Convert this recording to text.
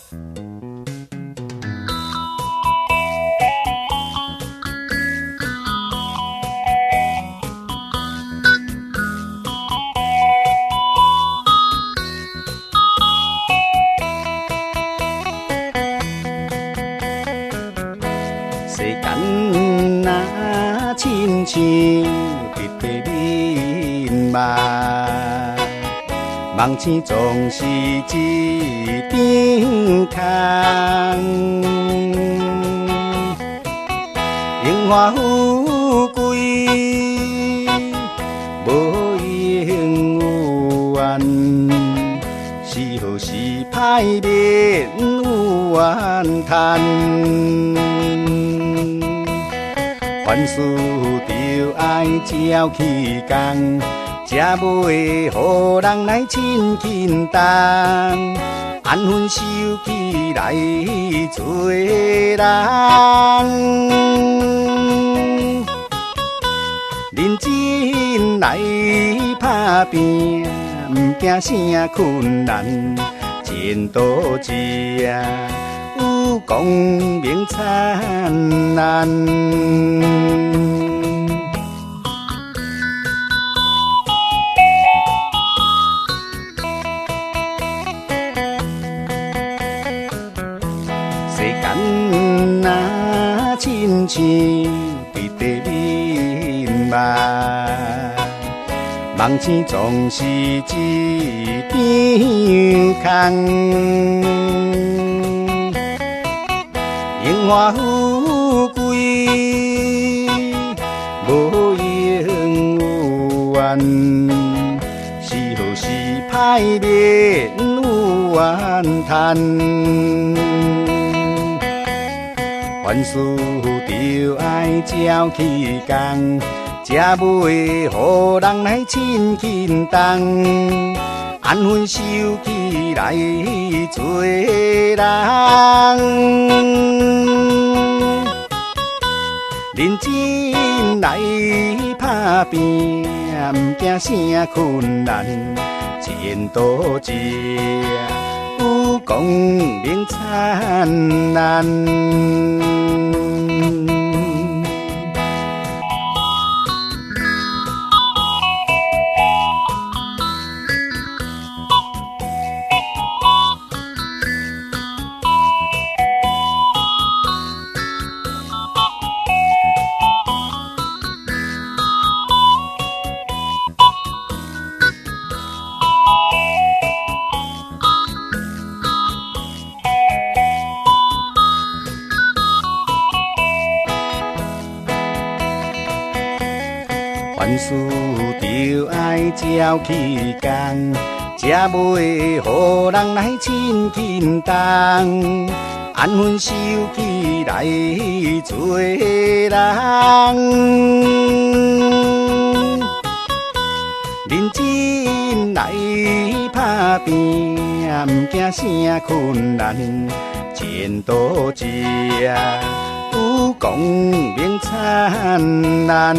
世间那亲像一块面麻，梦醒总是一张空，荣华富贵无永远，是好是歹免有怨叹。凡事就爱照起工，才袂互人来亲近重。安分守己来做人，认真来打拼，毋惊啥困难，前途一有光明灿烂。世间那亲像一块面麻，梦醒总是一张空。荣华富贵无永远，是好是歹免有怨叹。凡事就爱照起工，才袂互人来亲近重。安分守己来做人，认真来打拼，毋惊啥困难，前途一有光明灿烂。凡事就爱照起工，才袂互人来亲近重。安分守己来做人，认真来打拼，毋惊啥困难，前途一有光明灿烂。